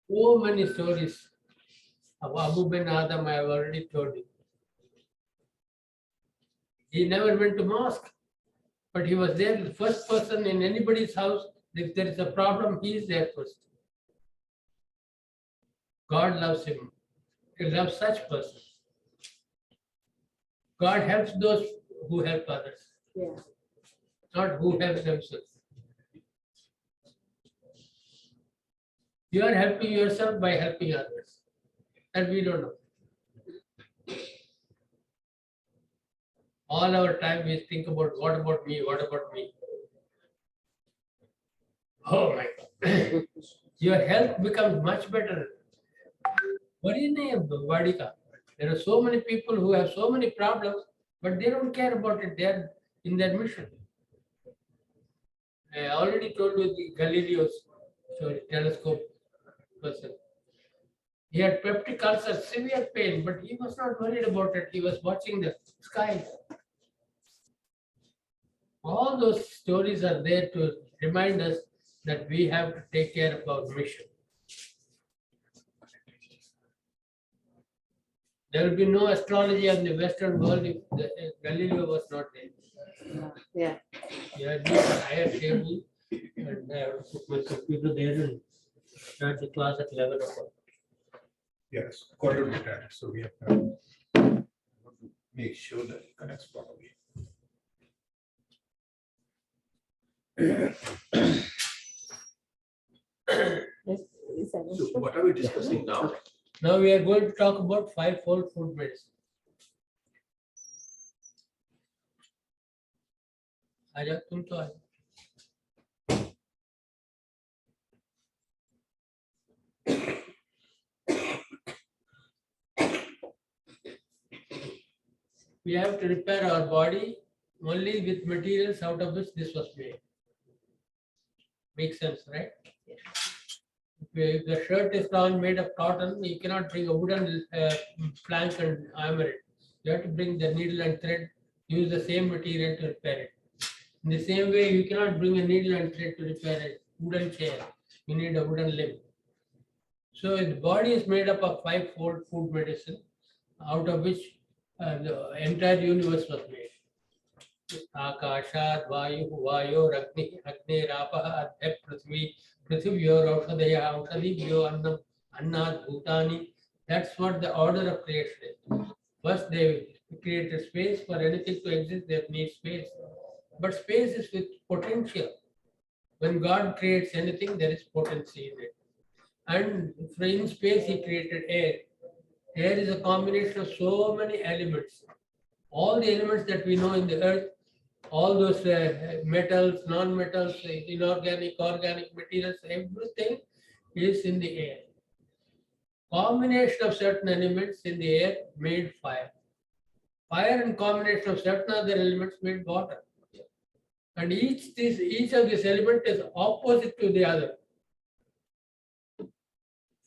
So many stories of Abu bin Adam I have already told you. He never went to mosque, but he was there, the first person in anybody's house. If there is a problem, he is there first. God loves him. He loves such persons. God helps those who help others, Yeah. not who help themselves. You are helping yourself by helping others. And we don't know. All our time we think about what about me, what about me. Oh my God. Your health becomes much better. Worry nahi hai body ka. There are so many people who have so many problems, but they don't care about it. They are in their mission. I already told you the Galileo's story, telescope person. He had peptic ulcer, severe pain, but he was not worried about it. He was watching the sky. All those stories are there to remind us that we have to take care of our mission. There will be no astrology in the Western world if Galileo was not there. Yeah. Yeah, I need a higher table and I have to put my computer there and start the class at 11 o'clock. Yes, quarter to 10, so we have to make sure that it connects properly. So So what are we discussing now? Now we are going to talk about five-fold food medicine. आजा तुम तो आजा. We have to repair our body only with materials out of which this was made. Makes sense, right? If the shirt is not made of cotton, you cannot bring a wooden plank and hammer it. You have to bring the needle and thread, use the same material to repair it. In the same way, you cannot bring a needle and thread to repair a wooden chair. You need a wooden limb. So the body is made up of five-fold food medicine, out of which the entire universe was made. Akashat, Vayu, Vayo, Agni, Agni, Rapah, Adhyap, Prithvi, Prithivyo, Aushadaya, Aushadibhyo, Annam, Annat, Bhutani. That's what the order of creation is. First, they created space. For anything to exist, they need space. But space is with potential. When God creates anything, there is potency in it. And in space, He created air. Air is a combination of so many elements. All the elements that we know in the earth, all those metals, non-metals, inorganic, organic materials, everything is in the air. Combination of certain elements in the air made fire. Fire and combination of certain other elements made water. And each of these elements is opposite to the other.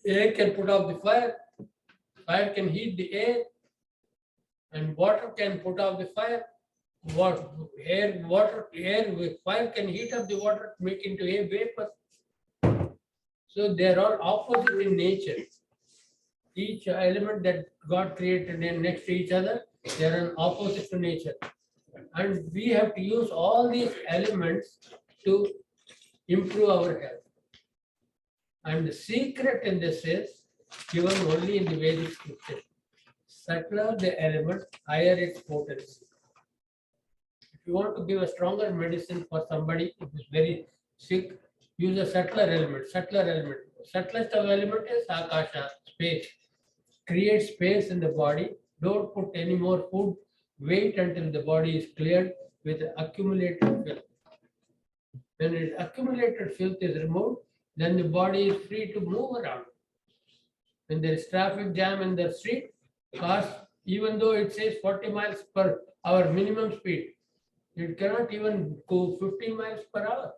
Air can put out the fire, fire can heat the air, and water can put out the fire. Air with fire can heat up the water, make into a vapor. So they are all opposite in nature. Each element that God created next to each other, they are an opposite to nature. And we have to use all these elements to improve our health. And the secret in this is given only in the Vedic scripture. Subtler the element, higher its potency. If you want to give a stronger medicine for somebody who is very sick, use a subtler element. Subtlest of element is Akasha, space. Create space in the body. Don't put any more food. Wait until the body is cleared with accumulated filth. When accumulated filth is removed, then the body is free to move around. When there is traffic jam in the street, cars, even though it says 40 miles per hour minimum speed, it cannot even go 50 miles per hour.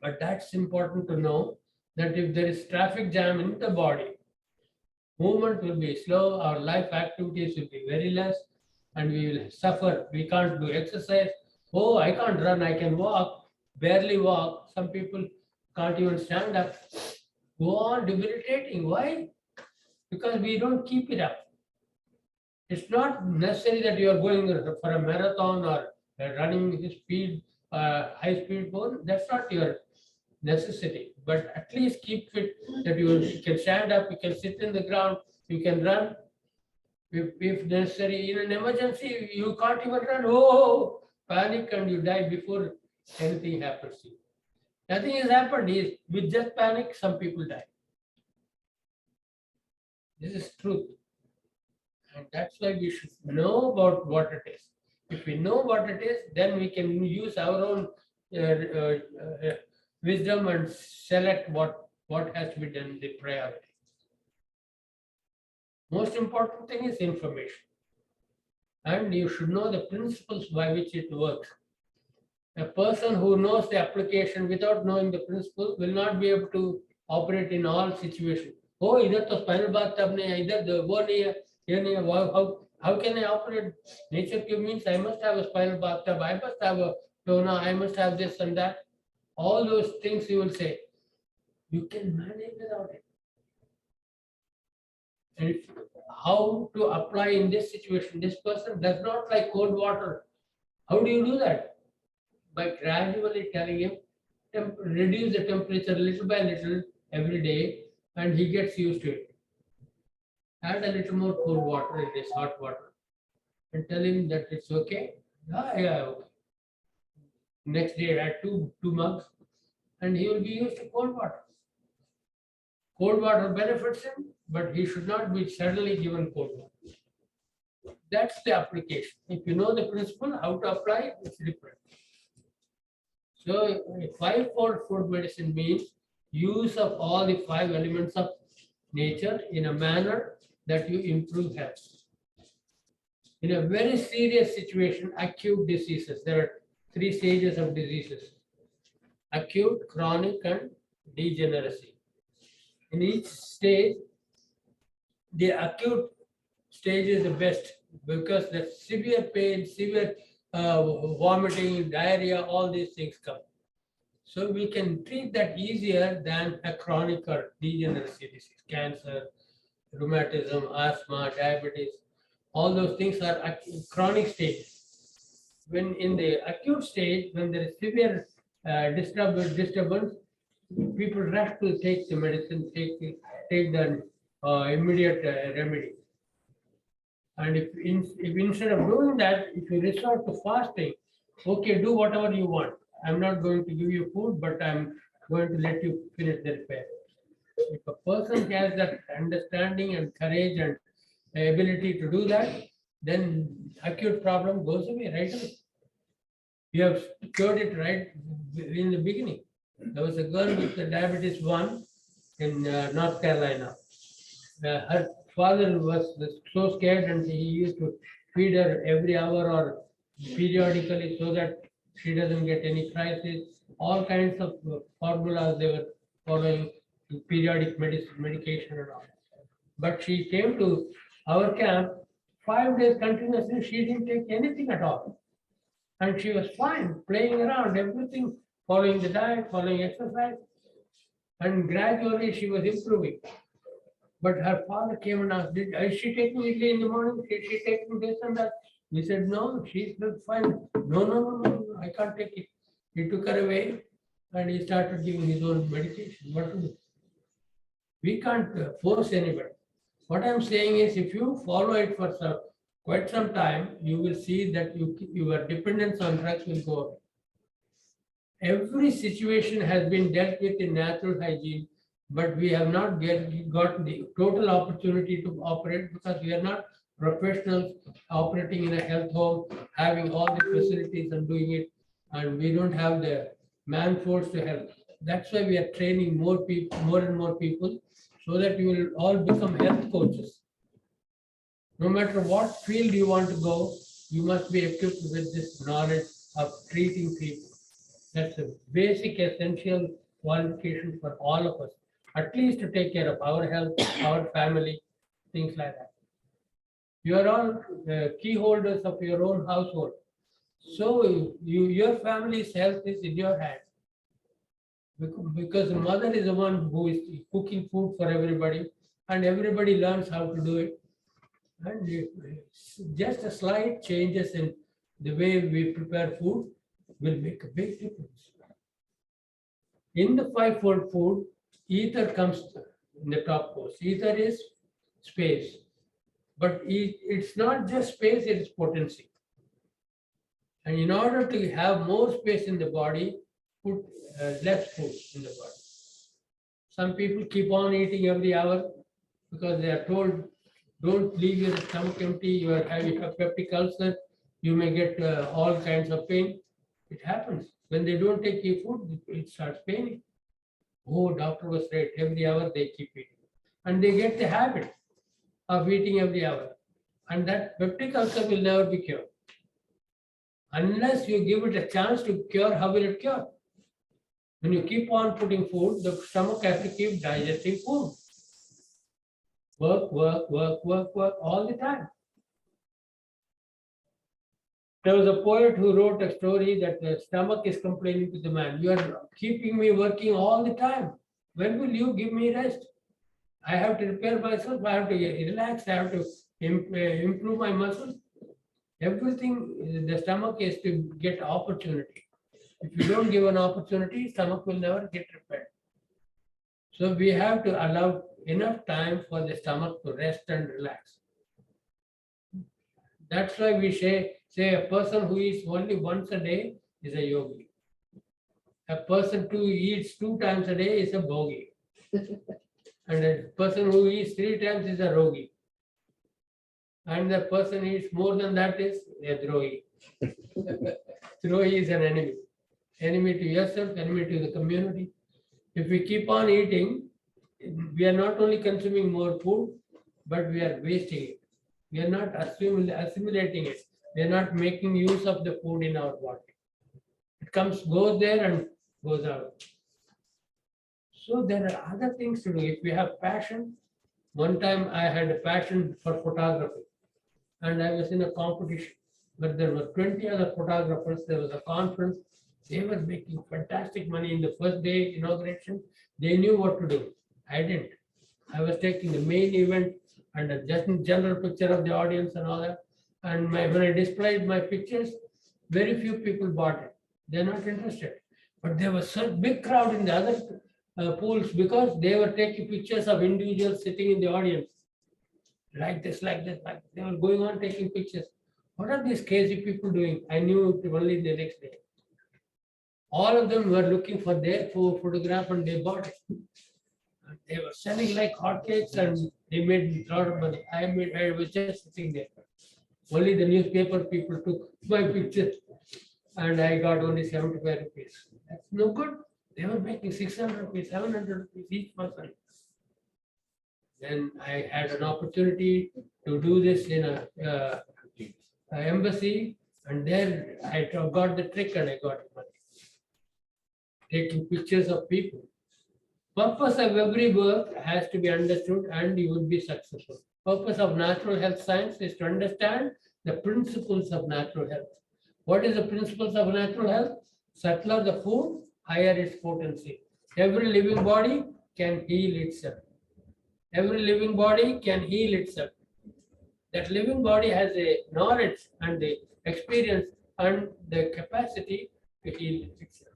But that's important to know that if there is traffic jam in the body, movement will be slow, our life activities will be very less, and we will suffer. We can't do exercise. Oh, I can't run, I can walk, barely walk. Some people can't even stand up, go on debilitating. Why? Because we don't keep it up. It's not necessary that you are going for a marathon or running speed, high speed board. That's not your necessity. But at least keep fit that you can stand up, you can sit in the ground, you can run. If necessary, in an emergency, you can't even run. Oh, panic and you die before anything happens to you. Nothing has happened. With just panic, some people die. This is truth. And that's why we should know about what it is. If we know what it is, then we can use our own wisdom and select what has to be done, the priority. Most important thing is information. And you should know the principles by which it works. A person who knows the application without knowing the principle will not be able to operate in all situations. Oh, either to spinal bathtub nahi hai, either the wo nahi hai, ye nahi hai. How can I operate? Nature cube means I must have a spinal bathtub, I must have a dona, I must have this and that. All those things you will say. You can manage without it. And how to apply in this situation? This person does not like cold water. How do you do that? By gradually telling him, reduce the temperature little by little every day, and he gets used to it. Add a little more cold water in this hot water and tell him that it's okay. Yeah, okay. Next day, add two mugs, and he will be used to cold water. Cold water benefits him, but he should not be suddenly given cold water. That's the application. If you know the principle, how to apply it, it's different. So, five-fold food medicine means use of all the 5 elements of nature in a manner that you improve health. In a very serious situation, acute diseases, there are 3 stages of diseases: acute, chronic, and degeneracy. In each stage, the acute stage is the best because the severe pain, severe vomiting, diarrhea, all these things come. So we can treat that easier than a chronic or degeneracy disease, cancer, rheumatism, asthma, diabetes. All those things are chronic stages. When in the acute stage, when there is severe disturbance, people rush to take the medicine, take the immediate remedy. And if instead of doing that, if you resort to fasting, okay, do whatever you want. I'm not going to give you food, but I'm going to let you finish the repair. If a person has that understanding and courage and ability to do that, then acute problem goes away right away. You have cured it right in the beginning. There was a girl with the diabetes 1 in North Carolina. Her father was so scared and he used to feed her every hour or periodically so that she doesn't get any crisis. All kinds of formulas they were following, periodic medication and all. But she came to our camp 5 days continuously. She didn't take anything at all. And she was fine, playing around, everything, following the diet, following exercise. And gradually she was improving. But her father came and asked, is she taking idli in the morning? Is she taking this and that? We said, no, she's fine. No, I can't take it. He took her away and he started giving his own medication. What to do? We can't force anybody. What I'm saying is, if you follow it for quite some time, you will see that your dependence on drugs will go away. Every situation has been dealt with in natural hygiene, but we have not got the total opportunity to operate because we are not professionals operating in a health home, having all the facilities and doing it, and we don't have the man force to help. That's why we are training more people, more and more people, so that you will all become health coaches. No matter what field you want to go, you must be equipped with this knowledge of treating people. That's a basic essential qualification for all of us, at least to take care of our health, our family, things like that. You are all key holders of your own household. So your family's health is in your hands. Because the mother is the one who is cooking food for everybody, and everybody learns how to do it. And just a slight changes in the way we prepare food will make a big difference. In the fivefold food, ether comes in the top course. Ether is space, but it's not just space, it is potency. And in order to have more space in the body, put less food in the body. Some people keep on eating every hour because they are told, don't leave your stomach empty, you have peptic ulcer, you may get all kinds of pain. It happens. When they don't take your food, it starts paining. Oh, doctor was right, every hour they keep eating. And they get the habit of eating every hour. And that peptic ulcer will never be cured. Unless you give it a chance to cure, how will it cure? When you keep on putting food, the stomach has to keep digesting food. Work all the time. There was a poet who wrote a story that the stomach is complaining to the man, you are keeping me working all the time. When will you give me rest? I have to repair myself, I have to relax, I have to improve my muscles. Everything, the stomach is to get opportunity. If you don't give an opportunity, stomach will never get repaired. So we have to allow enough time for the stomach to rest and relax. That's why we say a person who eats only once a day is a yogi. A person who eats 2 times a day is a bhogi. And a person who eats 3 times is a rogi. And the person who eats more than that is a drohi. Drohi is an enemy. Enemy to yourself, enemy to the community. If we keep on eating, we are not only consuming more food, but we are wasting it. We are not assimilating it. We are not making use of the food in our body. It goes there and goes out. So there are other things to do. If we have passion, one time I had a passion for photography and I was in a competition, but there were 20 other photographers. There was a conference. They were making fantastic money in the first day inauguration. They knew what to do. I didn't. I was taking the main event and a just general picture of the audience and all that. And when I displayed my pictures, very few people bought it. They're not interested. But there was such big crowd in the other pools because they were taking pictures of individuals sitting in the audience. Like this. They were going on taking pictures. What are these crazy people doing? I knew it only the next day. All of them were looking for their photograph and they bought it. And they were selling like hotcakes and they made a lot of money. I was just sitting there. Only the newspaper people took my picture and I got only 75 rupees. That's no good. They were making 600 rupees, 700 rupees each person. Then I had an opportunity to do this in a embassy, and there I got the trick and I got money. Taking pictures of people. Purpose of every work has to be understood and you would be successful. Purpose of natural health science is to understand the principles of natural health. What is the principles of natural health? Subtler the food, higher its potency. Every living body can heal itself. Every living body can heal itself. That living body has a knowledge and the experience and the capacity to heal itself.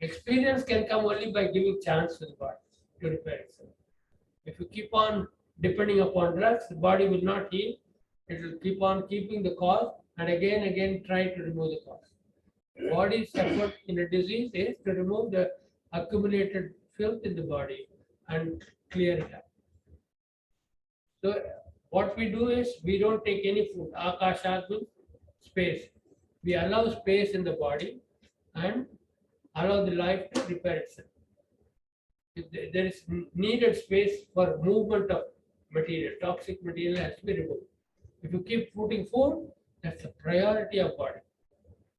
Experience can come only by giving chance to the body to repair itself. If you keep on depending upon drugs, the body will not heal. It will keep on keeping the cause and again try to remove the cause. Body's effort in a disease is to remove the accumulated filth in the body and clear it up. So what we do is we don't take any food. Akashat means space. We allow space in the body and allow the life to repair itself. If there is needed space for movement of material, toxic material has to be removed. If you keep putting food, that's a priority of body.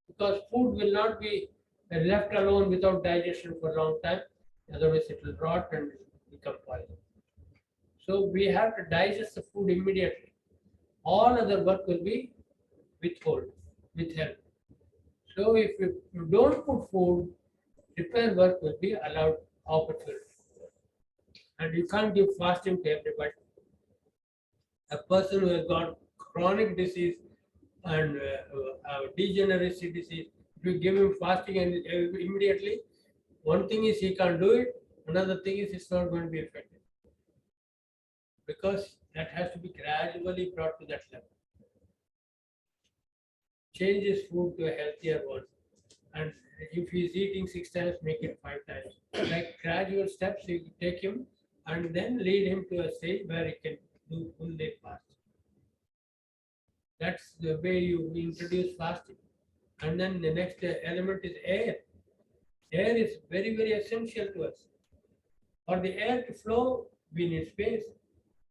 Because food will not be left alone without digestion for a long time. Otherwise it will rot and become poison. So we have to digest the food immediately. All other work will be withheld. So if you don't put food, repair work will be allowed opportunity. And you can't give fasting to everybody. A person who has got chronic disease and degeneracy disease, if you give him fasting and immediately, one thing is he can't do it, another thing is it's not going to be effective. Because that has to be gradually brought to that level. Change his food to a healthier one. And if he's eating 6 times, make it 5 times. Like gradual steps, you take him and then lead him to a stage where he can do full day fast. That's the way you introduce fasting. And then the next element is air. Air is very, very essential to us. For the air to flow, we need space.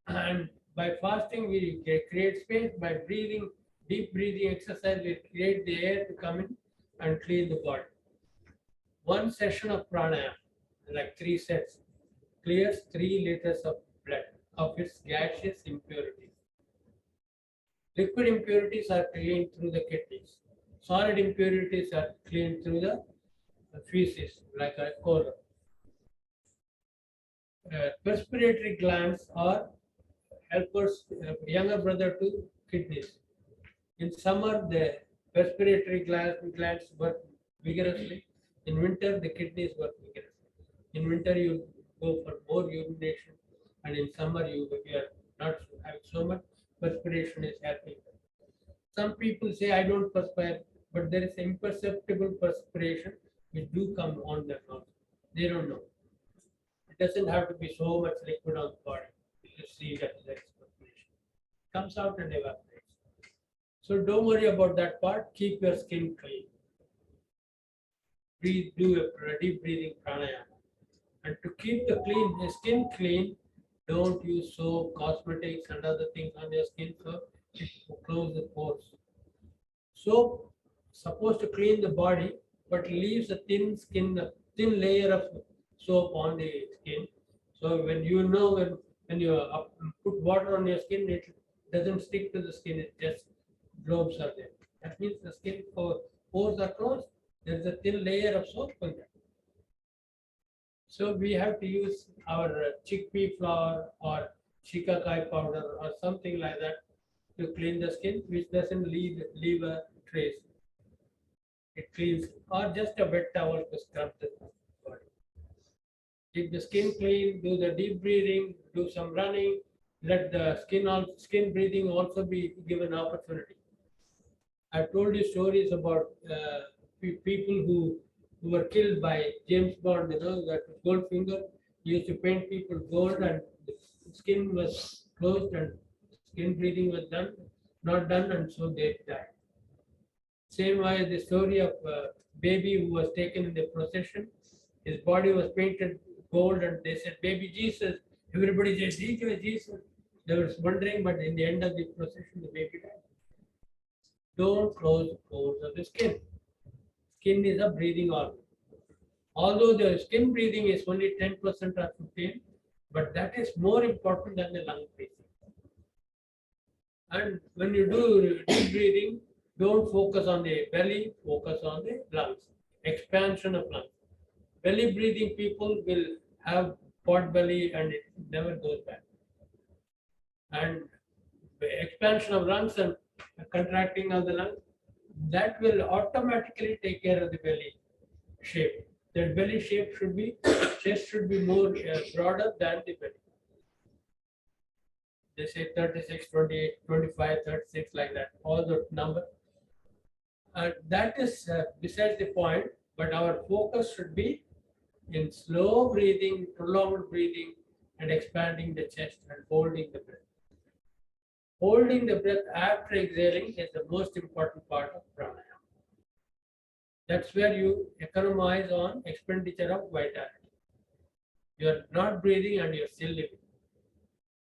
And by fasting, we create space. By breathing, deep breathing exercise, we create the air to come in and clean the body. One session of pranayama, like 3 sets, clears 3 liters of blood of its gaseous impurities. Liquid impurities are cleaned through the kidneys. Solid impurities are cleaned through the feces, like a colon. Respiratory glands are helpers, younger brother to kidneys. In summer, the respiratory glands work vigorously. In winter, the kidneys work vigorously. In winter, you go for more urination, and in summer, you are not having so much perspiration is happening. Some people say, I don't perspire, but there is imperceptible perspiration which do come on their mouth. They don't know. It doesn't have to be so much liquid on the body. You see that there is perspiration. Comes out and evaporates. So don't worry about that part. Keep your skin clean. Breathe, do a deep breathing pranayama. And to keep the skin clean, don't use soap, cosmetics, and other things on your skin so it will close the pores. Soap supposed to clean the body, but leaves a thin layer of soap on the skin. So when you put water on your skin, it doesn't stick to the skin. It just globes are there. That means the skin pores are closed. There is a thin layer of soap on that. So we have to use our chickpea flour or shikakai powder or something like that to clean the skin, which doesn't leave a trace. It cleans, or just a wet towel to scrub the body. Keep the skin clean, do the deep breathing, do some running, let the skin breathing also be given opportunity. I've told you stories about people who were killed by James Bond, that Goldfinger used to paint people gold and the skin was closed and skin breathing was not done, and so they died. Same way the story of a baby who was taken in the procession, his body was painted gold and they said, baby Jesus, everybody said, Jesus. They were wondering, but in the end of the procession, the baby died. Don't close the pores of the skin. Skin is a breathing organ. Although the skin breathing is only 10% or 15%, but that is more important than the lung breathing. And when you do deep breathing, don't focus on the belly, focus on the lungs. Expansion of lungs. Belly breathing people will have pot belly and it never goes back. And the expansion of lungs and contracting of the lungs, that will automatically take care of the belly shape. The belly shape should be, chest should be more broader than the belly. They say 36, 28, 25, 36, like that, all the number. That is besides the point, but our focus should be in slow breathing, prolonged breathing, and expanding the chest and holding the breath. Holding the breath after exhaling is the most important part of pranayama. That's where you economize on expenditure of vitality. You are not breathing and you are still living.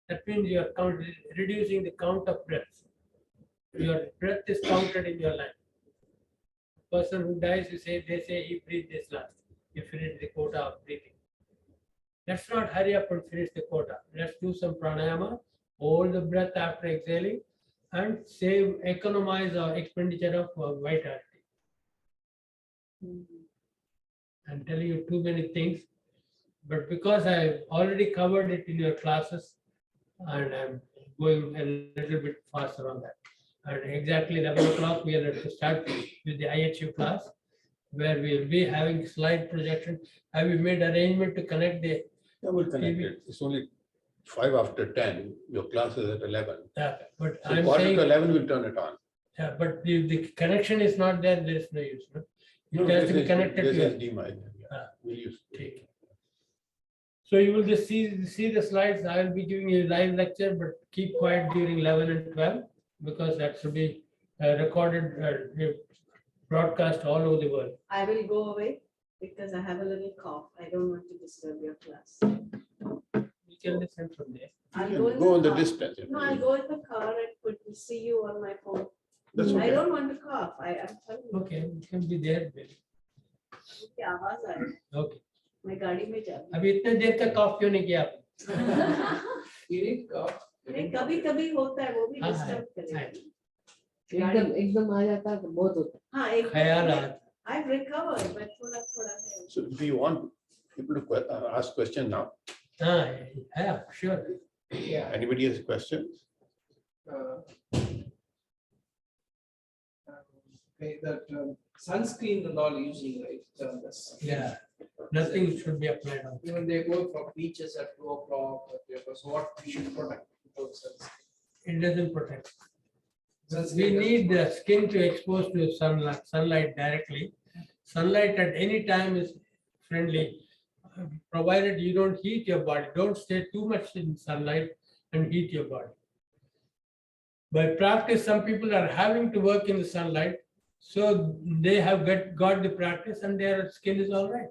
That means you are reducing the count of breaths. Your breath is counted in your life. The person who dies, they say he breathed this last. You finish the quota of breathing. Let's not hurry up and finish the quota. Let's do some pranayama, hold the breath after exhaling, and economize our expenditure of vitality. I'm telling you too many things, but because I've already covered it in your classes, and I'm going a little bit faster on that. And exactly 11 o'clock, we are to start with the IHU class, where we will be having slide projection. Have you made arrangement to connect the? Yeah, we'll connect it. It's only 5 after 10. Your class is at 11. But So I'm quarter to saying, 11, we'll turn it on. but the connection is not there, there is no use. No? No, It has to this be connected is to. HDMI. Yeah. Ah. We'll use. Take. So you will just see the slides. I will be giving you a live lecture, but keep quiet during 11 and 12 because that should be recorded, broadcast all over the world. I will go away because I have a little cough. I don't want to disturb your class. We can listen from there. I'll You go can in go in the car. distance. No, I'll go in the car and put see you on my phone. That's I okay. don't want to cough. I'm telling you. Okay, you can be there. Baby. मुझे आवाज आ रही है। Okay. मैं गाड़ी में जा अभी इतने देर तक कॉफ क्यों नहीं किया आपने? रही हूँ। नहीं कभी कभी होता है वो भी हाँ, डिस्टर्ब करेगा। एकदम एकदम आ जाता है तो बहुत होता हाँ एक ख्याल आता I've recovered but थोड़ा थोड़ा है। So do you want people to ask question now? हाँ, yeah, sure. Yeah. Anybody has questions? Okay, that sunscreen and all using, right? Yeah, nothing should be applied on. Even they go for beaches at 2 o'clock, so what we should protect without sunscreen? It doesn't protect. We Sunscreen need doesn't the skin to expose to sunlight directly. Sunlight at any time is friendly, provided you don't heat your body. Don't stay too much in sunlight and heat your body. By practice, some people are having to work in the sunlight, so they have got the practice and their skin is all right.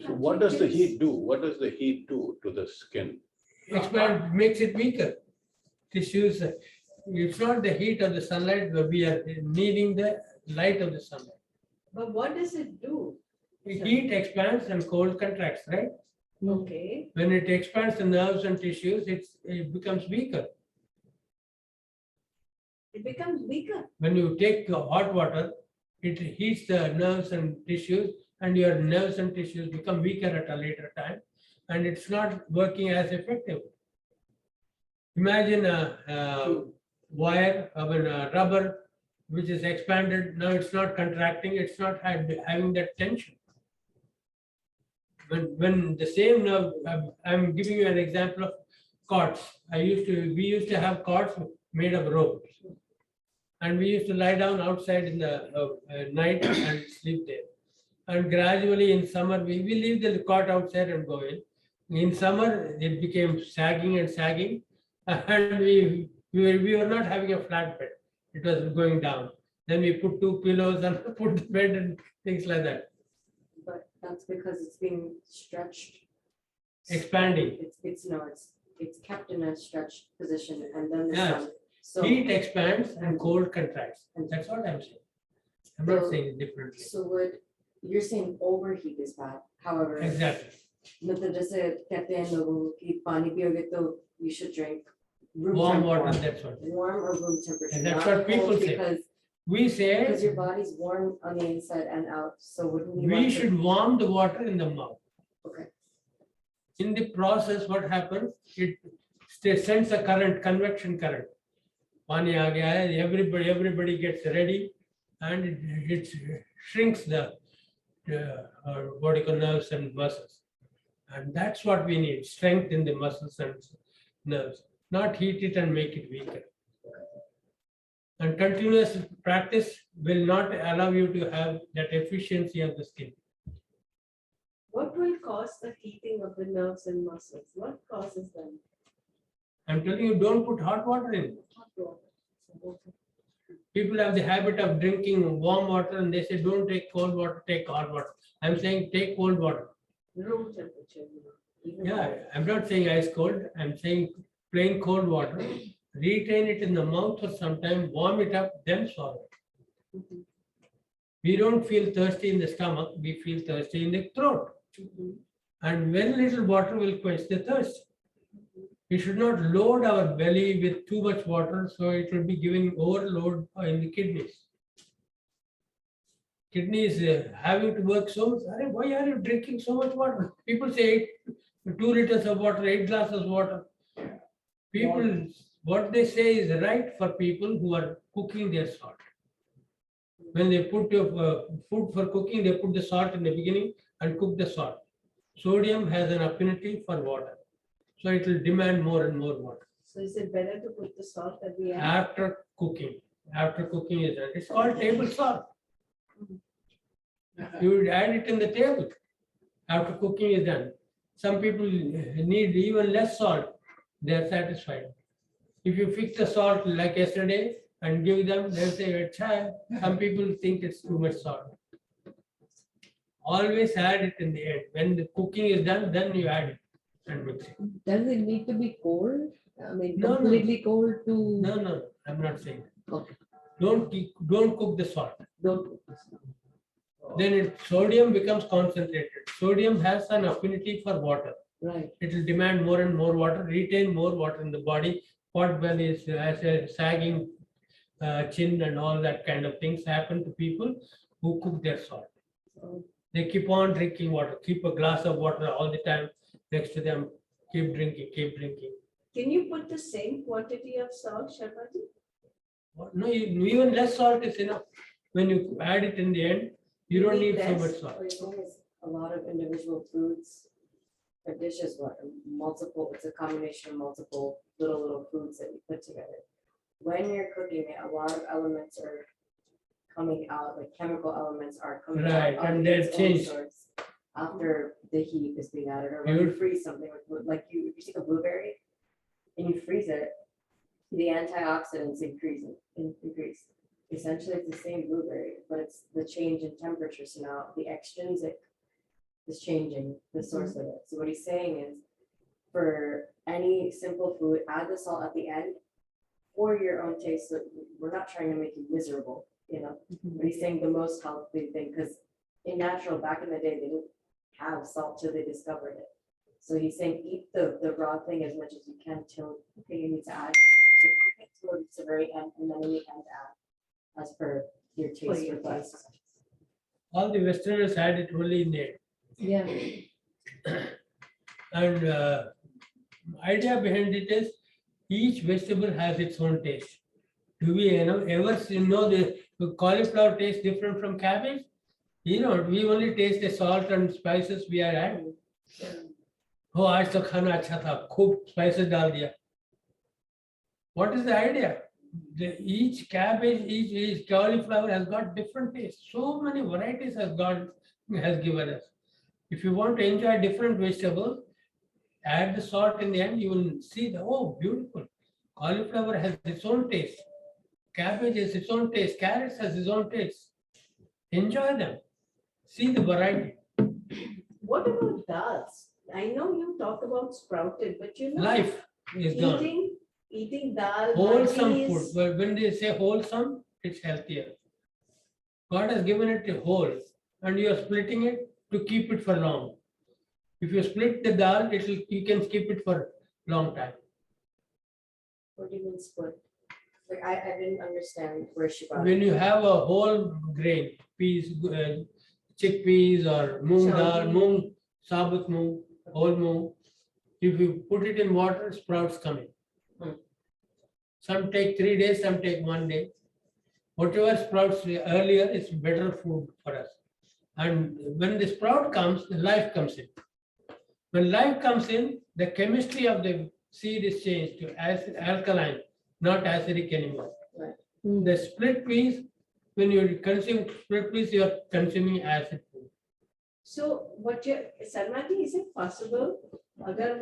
So what does the heat do? What does the heat do to the skin? Expand makes it weaker. Tissues, it's not the heat of the sunlight, but we are needing the light of the sunlight. But what does it do? Heat expands and cold contracts, right? Okay. When it expands the nerves and tissues, it becomes weaker. It becomes weaker. When you take hot water, it heats the nerves and tissues, and your nerves and tissues become weaker at a later time, and it's not working as effective. Imagine a wire of a rubber which is expanded. Now it's not contracting, it's not having that tension. When the same nerve, I'm giving you an example of cots. We used to have cots made of ropes. And we used to lie down outside in the night and sleep there. And gradually in summer, we leave the cot outside and go in. In summer, it became sagging and sagging. And we were not having a flat bed. It was going down. Then we put 2 pillows and put the bed and things like that. But that's because it's being stretched. Expanding. It's kept in a stretched position and then the Yes. sun. So, Heat expands and cold contracts. That's what I'm saying. I'm not saying it differently. so you're saying overheat is bad, however. Exactly. मतलब जैसे कहते हैं लोगों कि पानी पियोगे तो you should drink room Warm temp water, warm. that's what. Warm or room temperature. And that's not what people cold, say. Because We your say body's warm on the inside and out, so wouldn't you we want to- should warm the water in the mouth. Okay. In the process, what happens? It sends a current, convection current. Pani aa gaya hai, everybody gets ready, and it shrinks the nerves and muscles. And that's what we need, strength in the muscles and nerves, not heat it and make it weaker. And continuous practice will not allow you to have that efficiency of the skin. What will cause the heating of the nerves and muscles? What causes them? I'm telling you, don't put hot water in. Hot water. People have the habit of drinking warm water and they say, don't take cold water, take hot water. I'm saying take cold water. Room temperature. Even Yeah, I'm not saying ice cold. I'm saying plain cold water. Retain it in the mouth for some time, warm it up, then swallow it. Mhm. We don't feel thirsty in the stomach, we feel thirsty in the throat. Mhm. And very little water will quench the thirst. We should not load our belly with too much water, so it will be giving overload in the kidneys. kidney is having to work so much. Arey, why are you drinking so much water? People say 2 liters of water, 8 glasses of water. People, what they say is right for people who are cooking their salt. When they put your food for cooking, they put the salt in the beginning and cook the salt. Sodium has an affinity for water, so it will demand more and more water. So is it better to put the salt at the end? After cooking is done. It's called table salt. You would add it in the table after cooking is done. Some people need even less salt. They are satisfied. If you fix the salt like yesterday and give them, they'll say, "Achha." Some people think it's too much salt. Always add it in the end. When the cooking is done, then you add it and mix it. Does it need to be cold? I mean, No, no. completely cold to, No, I'm not saying that. okay, Don't cook the salt. don't. Then sodium becomes concentrated. Sodium has an affinity for water. Right, It will demand more and more water, retain more water in the body. Pot belly has a sagging chin and all that kind of things happen to people who cook their salt. They keep on drinking water, keep a glass of water all the time next to them, keep drinking, keep drinking. Can you put the same quantity of salt, Sharmaji? No, even less salt is enough. When you add it in the end, you don't need need so less? much salt. What you're saying is a lot of individual foods or dishes, what, multiple, it's a combination of multiple little foods that you put together. When you're cooking it, a lot of elements are coming out, like chemical elements are coming Right, out. and of they're its own changed. source After the heat is being added, or when you freeze something, like you take a blueberry and you freeze it, the antioxidants increase. Essentially, it's the same blueberry, but it's the change in temperature. So now the extrinsic is changing the source of it. So what he's saying is, for any simple food, add the salt at the end for your own taste. So we're not trying to make you miserable, you know. But he's saying the most healthy thing, because in natural, back in the day, they didn't have salt till they discovered it. So he's saying eat the raw thing as much as you can till you need to add. So cook it till it's the very end, and then in the end add as per your For taste your request. All the Westerners had it only in there. yeah, And idea behind it is each vegetable has its own taste. Do we ever know the cauliflower tastes different from cabbage? You know, we only taste the salt and spices we are adding. Oh, आज तो खाना अच्छा था, खूब spices डाल दिया. What is the idea? Each cabbage, each cauliflower has got different taste. So many varieties God has given us. If you want to enjoy different vegetables, add the salt in the end, you will see oh, beautiful. Cauliflower has its own taste. Cabbage has its own taste. Carrots has its own taste. Enjoy them. See the variety. What about dals? I know you talk about sprouted, but you know. Life is gone. Eating dal. Wholesome bhajis, food. But when they say wholesome, it's healthier. God has given it a whole, and you are splitting it to keep it for long. If you split the dal, you can keep it for long time. What do you mean split? Like I didn't understand where she got it. When you have a whole grain, peas, chickpeas or moong dal, moong, sabut moong, whole moong, if you put it in water, sprouts come in. Some take 3 days, some take 1 day. Whatever sprouts earlier is better food for us. And when the sprout comes, the life comes in. When life comes in, the chemistry of the seed is changed to alkaline, not acidic anymore. The split peas, when you consume split peas, you are consuming acid food. So what Sarmati, is it possible, agar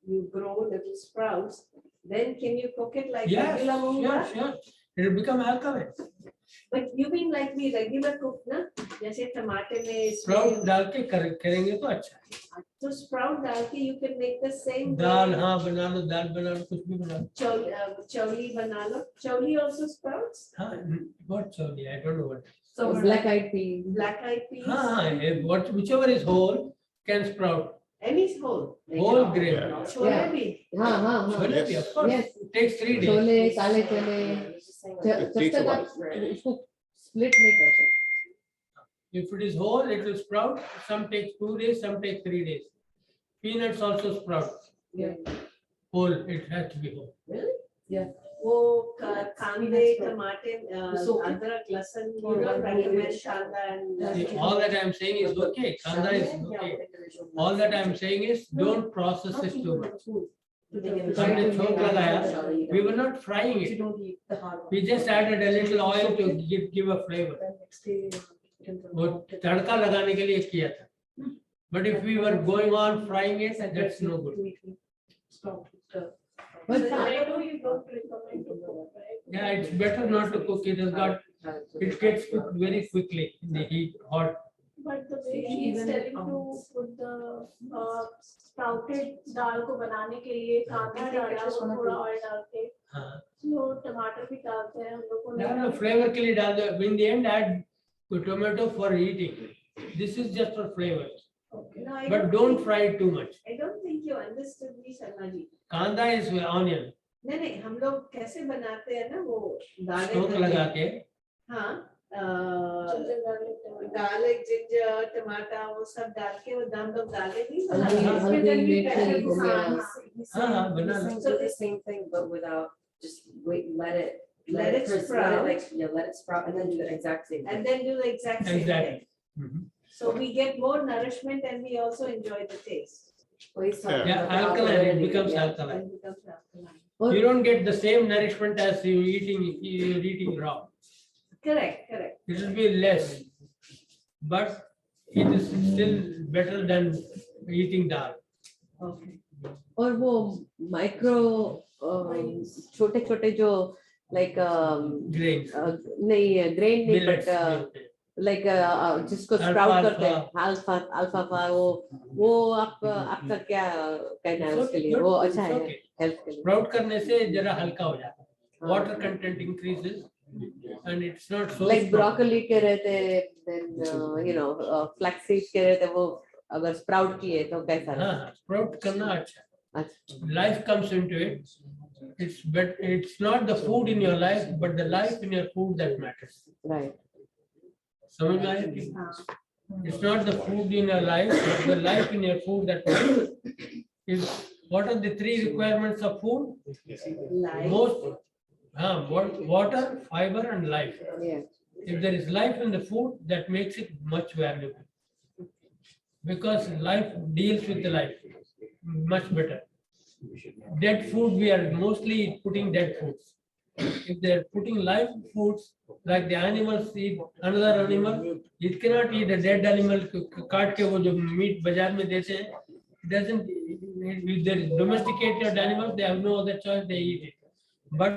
you grow little sprouts, then can you cook it like regular moong dal? Sure. It will become alkaline. But you mean like we regular cook, na? जैसे टमाटर में Sprout डाल के करेंगे तो अच्छा है. तो sprout डाल के you can make the same. दाल हाँ बना लो, दाल बना लो, कुछ भी बना लो. Choli bana lo. Choli also sprouts? हाँ, what choli? I don't know what. So black eyed peas. black-eyed peas? हाँ, whichever is whole can sprout. Any whole? Whole grain. Chole Yeah. bhi? हाँ, Chole भी, of course. Yes. It takes 3 days. Chole, काले चने, I was just saying, like, जब takes a तक while. आप उसको split नहीं कर सकते. If it is whole, it will sprout. Some take 2 days, some take 3 days. Peanuts also sprout. Yeah. Whole, it has to be whole. वो कांदे टमाटे अदरक लहसुन you don't recommend kanda and See, all that I am saying is okay. Kanda is okay. All that I am saying is don't process it too much. हमने छोंक लगाया. We were not frying it. We just added a little oil to give a flavor. वो तड़का लगाने के लिए किया था. But if we were going on frying it, that's no good. But tomato you don't recommend to cook, right? Yeah, it's better not to cook. It gets cooked very quickly in the heat, hot. But the way she is telling to put the sprouted दाल को बनाने के लिए कांदा डाला और थोड़ा oil डाल के हाँ. तो टमाटर भी डालते हैं हम लोग को No, no, flavor के लिए डाल दो. In the end, add tomato for eating. This is just for flavor. No, I But don't fry it too much. I don't think you understood me, Sharma ji. Kanda is onion. नहीं हम लोग कैसे बनाते हैं ना वो दालें छोंक लगा के. हाँ गार्लिक जिंजर टमाटर वो सब डाल के वो हम लोग दालें नहीं हल्दी मिर्ची हो गया. हाँ, बना लो. So the same thing, but without, just wait, let it sprout. let it sprout, and then do the exact same thing. and then do the exact same Exactly. thing. Mhm. So we get more nourishment and we also enjoy the taste. Well, he's talking Yeah, about the alkaline, it alkalinity, becomes yeah. alkaline. And becomes alkaline. You don't get the same nourishment as you're eating raw. Correct. It will be less, but it is still better than eating dal. Okay. और वो micro छोटे छोटे जो like Grains. नहीं grain नहीं Millets. But like जिसको Alfalfa. Sprout करते हैं अल्फाफा वो आपका क्या कहना है उसके लिए वो अच्छा है हेल्थ के लिए. Sprout करने से जरा हल्का हो जाता है. Water content increases and it's not so like strong. Broccoli के रहते देन फ्लैक्स सीड के रहते वो अगर स्प्राउट किए तो कैसा रहता हाँ, sprout करना अच्छा. है. अच्छा. Life comes into it. It's not the food in your life, but the life in your food that matters. Right. समझ में आया कि? It's not the food in your life, but the life in your food that matters. What are the 3 requirements of food? Life. Water, fiber, and life. Yeah. If there is life in the food, that makes it much valuable. Because life deals with the life much better. Dead food, we are mostly putting dead foods. If they are putting live foods, like the animals eat another animal, it cannot eat a dead animal. काट के वो जो meat बाजार में देते हैं, it doesn't. If they domesticated animals, they have no other choice. They eat it. But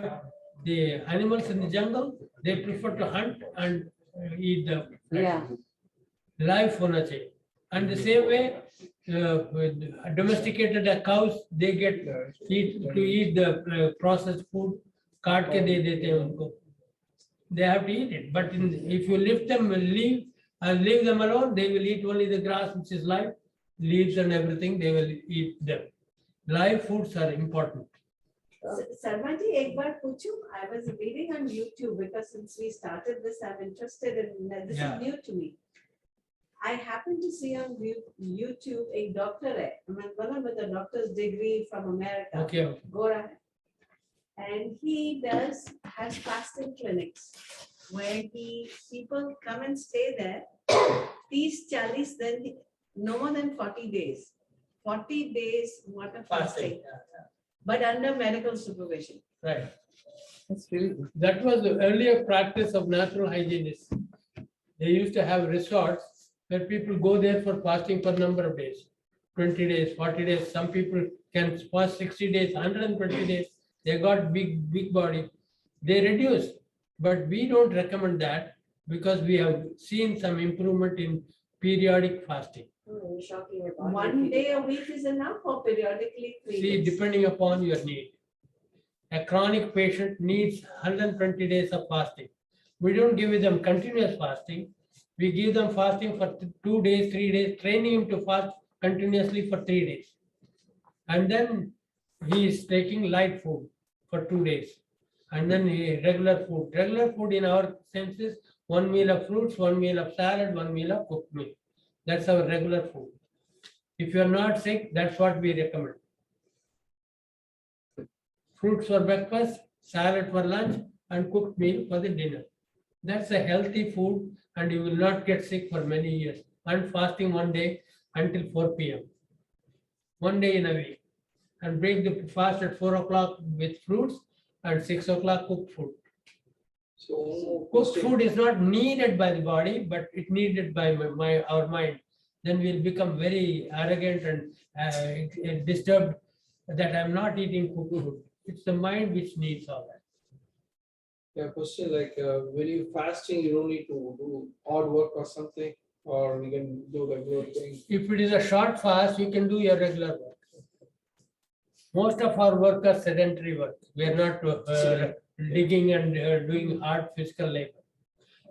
the animals in the jungle, they prefer to hunt and eat the Yeah. live होना चाहिए. And the same way, domesticated cows, they get to eat the processed food. काट के दे देते हैं उनको. They have to eat it. But if you leave them alone, they will eat only the grass, which is live, leaves and everything. They will eat them. Live foods are important. Sharma ji, एक बार पूछूं? I was reading on YouTube because since we started this, I'm interested in this. Yeah. Is new to me. I happened to see on YouTube a doctor है, one with a doctor's degree from America. Okay. Gora है. And he has fasting clinics where people come and stay there. 30-40, then no more than 40 days. 40 days water fasting, but under medical supervision. Right. That's really good. That was the earlier practice of natural hygienists. They used to have resorts where people go there for fasting for a number of days, 20 days, 40 days. Some people can fast 60 days, 120 days. They got big body. They reduce, but we don't recommend that because we have seen some improvement in periodic fasting. You're shocking your body. One day a week is enough, or periodically 3 See, days? depending upon your need. A chronic patient needs 120 days of fasting. We don't give them continuous fasting. We give them fasting for 2 days, 3 days, training him to fast continuously for 3 days. And then he is taking light food for 2 days. And then regular food. Regular food in our sense is 1 meal of fruits, 1 meal of salad, 1 meal of cooked meal. That's our regular food. If you are not sick, that's what we recommend. Fruits for breakfast, salad for lunch, and cooked meal for the dinner. That's a healthy food and you will not get sick for many years. And fasting 1 day until 4 p.m. 1 day in a week. And break the fast at 4 o'clock with fruits and 6 o'clock cooked food. So Cooked food is not needed by the body, but it needed by our mind. Then we'll become very arrogant and disturbed that I'm not eating cooked food. It's the mind which needs all that. Yeah, question like when you fasting, you don't need to do odd work or something, or you can do regular thing. If it is a short fast, you can do your regular work. Most of our work are sedentary work. We are not digging and doing hard physical labor.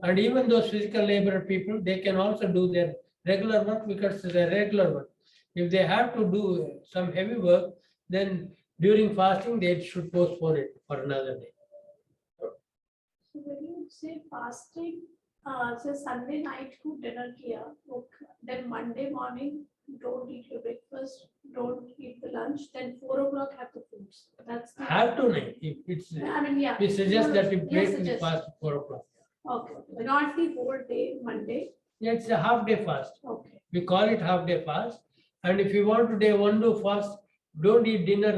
And even those physical labor people, they can also do their regular work because it's a regular work. If they have to do some heavy work, then during fasting, they should postpone it for another day. So when you say fasting, so Sunday night को dinner किया, okay. Then Monday morning don't eat your breakfast, don't eat the lunch, then 4 o'clock have the foods. That's the Have to night. If it's, I mean, yeah. we suggest that you Yes, break the suggest. fast at 4 o'clock. Okay, not the whole day, Monday. Yeah, it's a half day fast. Okay. We call it half day fast. And if you want to day one do fast, don't eat dinner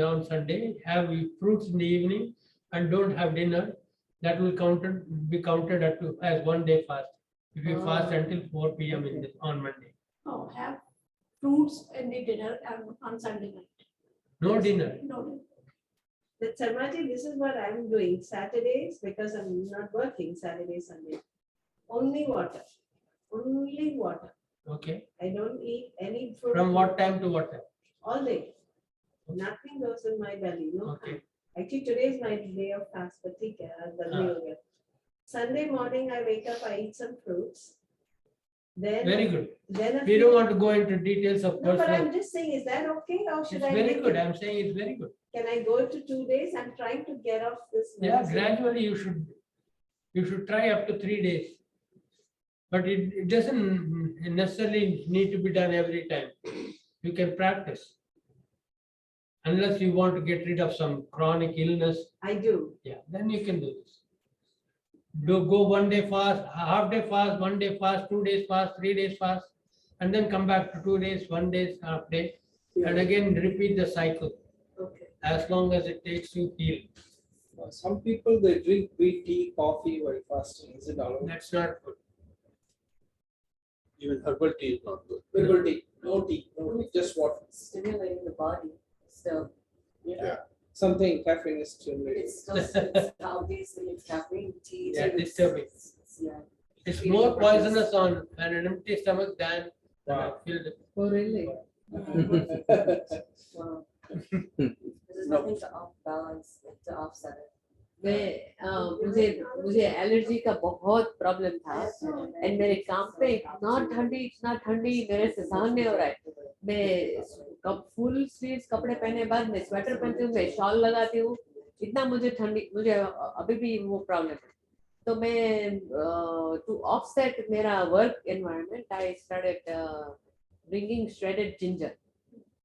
on Sunday. Have fruits in the evening and don't have dinner. That will be counted as 1 day fast. If you fast until 4 p.m. on Monday. Oh, have fruits in the dinner on Sunday night. No dinner. No dinner. But Sharmaji, this is what I'm doing Saturdays because I'm not working Saturday, Sunday. Only water. Only water. Okay. I don't eat any food. From what time to what time? All day. Nothing goes in my belly. No. Okay. Actually, today is my day of fast, but Sunday morning I wake up, I eat some fruits. Then Very good. Then We don't want to go into details of No, but personal. I'm just saying, is that okay or should It's I? very make good. it? I'm saying it's very good. Can I go to 2 days? I'm trying to get off this. Yeah, medicine. gradually you should try up to 3 days. But it doesn't necessarily need to be done every time. You can practice. Unless you want to get rid of some chronic illness, I do. yeah, then you can do this. Go 1 day fast, half day fast, 1 day fast, 2 days fast, 3 days fast, and then come back to 2 days, 1 day, half day, and again repeat the cycle. Okay. As long as it takes you heal. Some people they drink green tea, coffee while fasting. Is it allowed? That's not good. Even herbal tea is not good. Herbal tea, no tea, just water. Stimulating the body still. Yeah. Something caffeine is stimulating. It's still, it's obviously it's caffeine, tea. Yeah, it's- disturbing. Yeah. It's more poisonous on an empty stomach than Wow. filled. Oh, really? Wow. There's nothing to off balance, to offset it. मुझे allergy का बहुत problem था and मेरे काम पे इतना ठंडी मेरे से सहन नहीं हो रहा है मैं फुल स्लीव्स कपड़े पहने बाद मैं स्वेटर पहनती हूँ मैं शॉल लगाती हूँ इतना मुझे अभी भी वो प्रॉब्लम है तो मैं टू ऑफसेट मेरा work environment I started bringing shredded ginger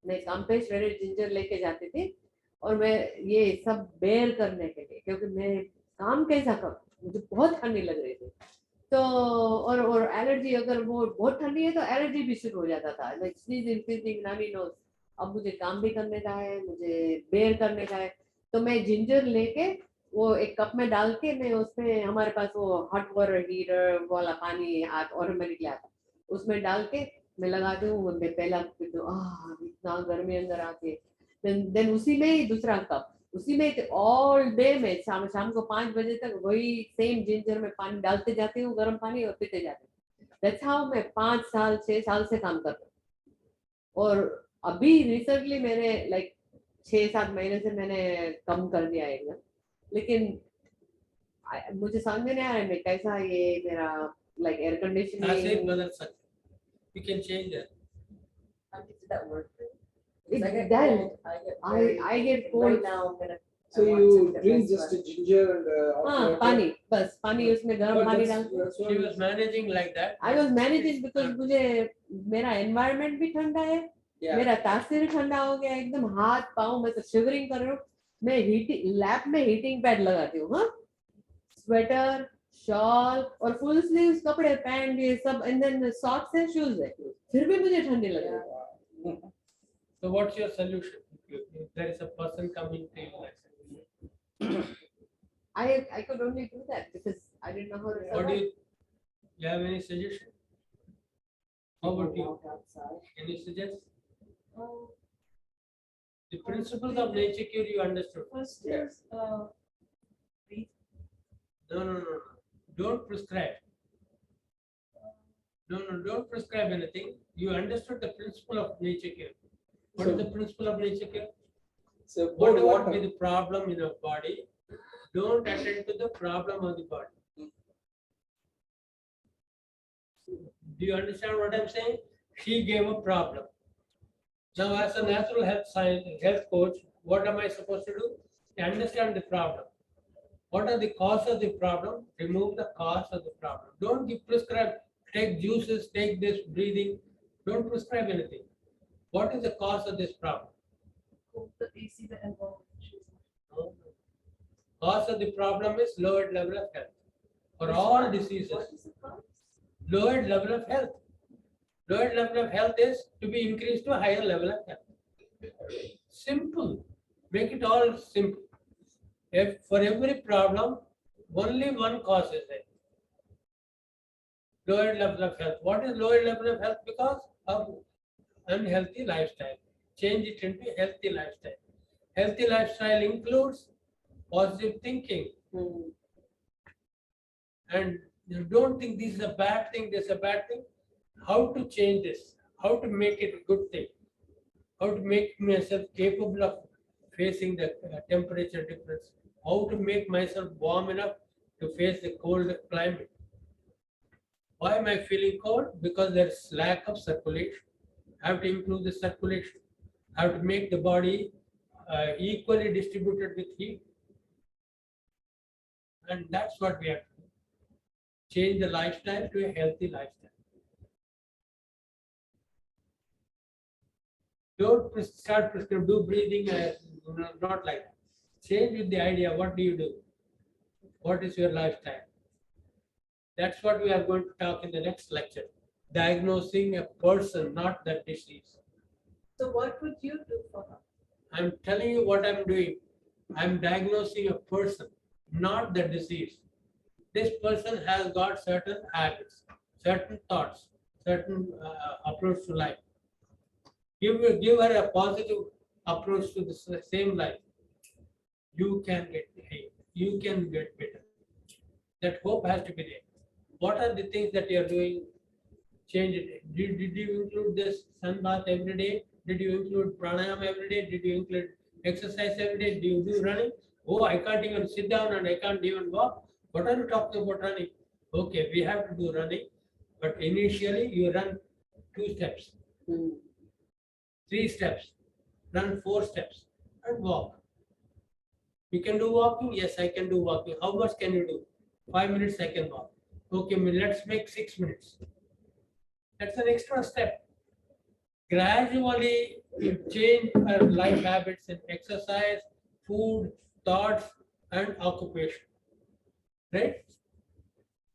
मैं काम पे श्रेडेड जिंजर लेके जाती थी और मैं ये सब बेयर करने के लिए क्योंकि मैं काम कैसा करूं मुझे बहुत ठंडी लग रही थी तो और एलर्जी अगर वो बहुत ठंडी है तो एलर्जी भी शुरू हो जाता था लाइक स्नीजिंग फीजिंग नानी नोज अब मुझे काम भी करने का है मुझे बेयर करने का है तो मैं जिंजर लेके वो एक कप में डाल के मैं उसमें हमारे पास वो हॉट वाटर हीटर वाला पानी ऑटोमेटिकली आता उसमें डाल के मैं लगाती हूँ मैं पहला इतना गर्मी अंदर आके देन उसी में ही दूसरा कप उसी में ऑल डे में शाम को 5 बजे तक वही सेम जिंजर में पानी डालते जाती हूँ गर्म पानी और पीते जाती हूँ दैट्स हाउ मैं 5 साल 6 साल से काम कर रही हूँ और अभी रिसेंटली मैंने लाइक 6-7 महीने से मैंने कम कर दिया एकदम लेकिन मुझे समझ में नहीं आ रहा है मैं कैसा ये मेरा लाइक एयर कंडीशनिंग बदल सकते you can change that. Did that work for you? It 'Cause I get does. cold, I get I get cold right now I'm gonna So you drink just a ginger and hot हाँ water. पानी बस पानी उसमें गर्म But पानी that's- डाल that's what She is- was managing like that. I was managing because मुझे मेरा एनवायरनमेंट भी ठंडा है Yeah. मेरा तासीर ठंडा हो गया एकदम हाथ पाँव मैं तो शिवरिंग कर रही हूँ मैं हीटिंग लैब में हीटिंग पैड लगाती हूँ हाँ स्वेटर शॉल और फुल स्लीव्स कपड़े पैंट ये सब एंड देन सॉक्स है शूज है फिर भी मुझे ठंडी लग रही है So what's your solution? If there is a person coming to you like that, I could only do that because I didn't know how to what do survive. you have any suggestion? How about you? Walk outside. Any suggestion? Oh, The principles of nature cure you understood. first Yeah. is, No. Don't prescribe. No, don't prescribe anything. You understood the principle of nature cure. What is the principle of nature cure? So pour Whatever water. be the problem in your body, don't attend to the problem of the body. Do you understand what I'm saying? She gave a problem. Now, as a natural health coach, what am I supposed to do? Understand the problem. What are the causes of the problem? Remove the cause of the problem. Don't give prescribe, take juices, take this breathing. Don't prescribe anything. What is the cause of this problem? the AC, the environment. Cause of the problem is lowered level of health. For all diseases, What is the cause? lowered level of health. Lowered level of health is to be increased to a higher level of health. Simple. Make it all simple. If for every problem, only one cause is there. Lowered level of health. What is lowered level of health? Because of unhealthy lifestyle. Change it into healthy lifestyle. Healthy lifestyle includes positive thinking. And you don't think this is a bad thing, this is a bad thing. How to change this? How to make it a good thing? How to make myself capable of facing the temperature difference? How to make myself warm enough to face the cold climate? Why am I feeling cold? Because there's lack of circulation. I have to improve the circulation. I have to make the body equally distributed with heat. And that's what we have to do. Change the lifestyle to a healthy lifestyle. Don't start prescribing, do breathing, not like that. Change with the idea, what do you do? What is your lifestyle? That's what we are going to talk in the next lecture. Diagnosing a person, not the disease. So what would you do for her? I'm telling you what I'm doing. I'm diagnosing a person, not the disease. This person has got certain habits, certain thoughts, certain approach to life. Give her a positive approach to the same life. You can get healed. You can get better. That hope has to be there. What are the things that you are doing? Change it. Did you include this sun bath every day? Did you include pranayama every day? Did you include exercise every day? Do you do running? Oh, I can't even sit down and I can't even walk. What are you talking about running? Okay, we have to do running, but initially you run 2 steps, 3 steps, run 4 steps and walk. You can do walking? Yes, I can do walking. How much can you do? 5 minutes I can walk. Okay, let's make 6 minutes. That's an extra step. Gradually, you change our life habits in exercise, food, thoughts, and occupation. Right?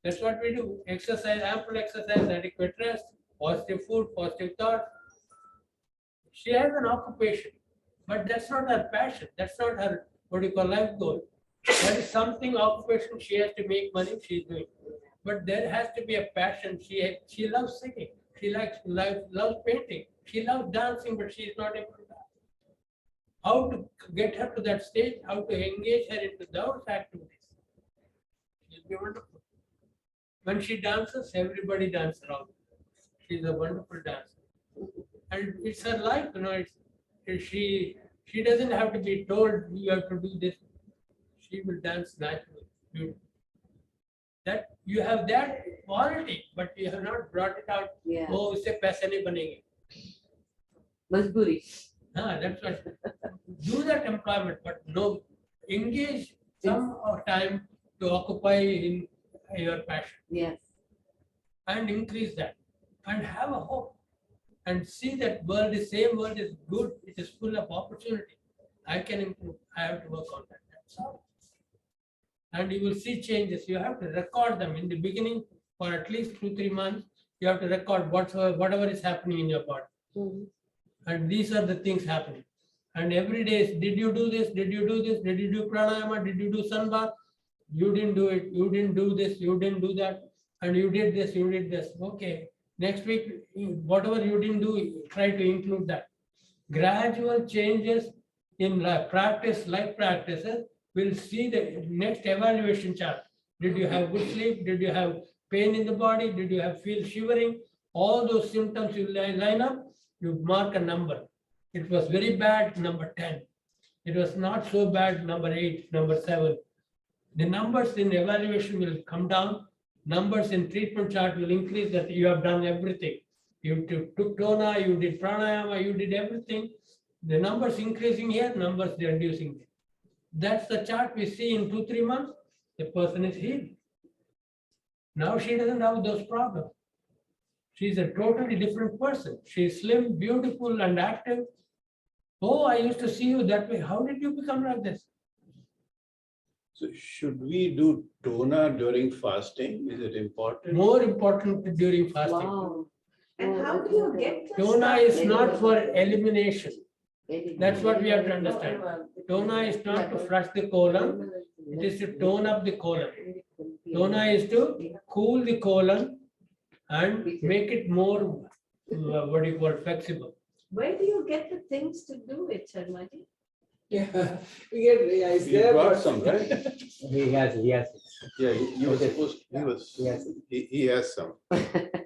That's what we do. Exercise, ample exercise, adequate rest, positive food, positive thought. She has an occupation, but that's not her passion. That's not her, what you call, life goal. That is something occupation she has to make money, she's doing. But there has to be a passion. She loves singing. She loves painting. She loves dancing, but she is not able to dance. How to get her to that stage? How to engage her into those activities? She'll be wonderful. When she dances, everybody dances around. She's a wonderful dancer, and it's her life. She doesn't have to be told you have to do this. She will dance naturally. That you have that quality, but you have not brought it out. Yeah. Oh, इससे पैसे नहीं बनेंगे. मजबूरी That's what. Do that employment, but no, engage some time to occupy in your passion Yes. and increase that and have a hope and see that world is same world is good. It is full of opportunity. I can improve. I have to work on that. That's all. And you will see changes. You have to record them in the beginning for at least 2-3 months. You have to record whatever is happening in your body. Mhm. And these are the things happening. And every day, did you do this? Did you do this? Did you do pranayama? Did you do sun bath? You didn't do it. You didn't do this. You didn't do that. And you did this. You did this. Okay. Next week, whatever you didn't do, try to include that. Gradual changes in life practices will see the next evaluation chart. Did you have good sleep? Did you have pain in the body? Did you have feel shivering? All those symptoms you line up, you mark a number. It was very bad, number 10. It was not so bad, number 8, number 7. The numbers in evaluation will come down. Numbers in treatment chart will increase that you have done everything. You took tona, you did pranayama, you did everything. The numbers increasing here, numbers reducing there. That's the chart we see in 2-3 months. The person is healed. Now she doesn't have those problems. She's a totally different person. She's slim, beautiful, and active. Oh, I used to see you that way. How did you become like this? So should we do tona during fasting? Is it important? More important during fasting. Wow. And how do you get the Tona stuff? is not for elimination. Very That's what we have to good. understand. Tona is not to flush the colon. It is to tone up the colon. Tona is to cool the colon and make it more, what do you call, flexible. Where do you get the things to do it, Sharmaji? Yeah, it's We there. brought but- some, right? He has. Yeah, he was supposed, Yes. he has some.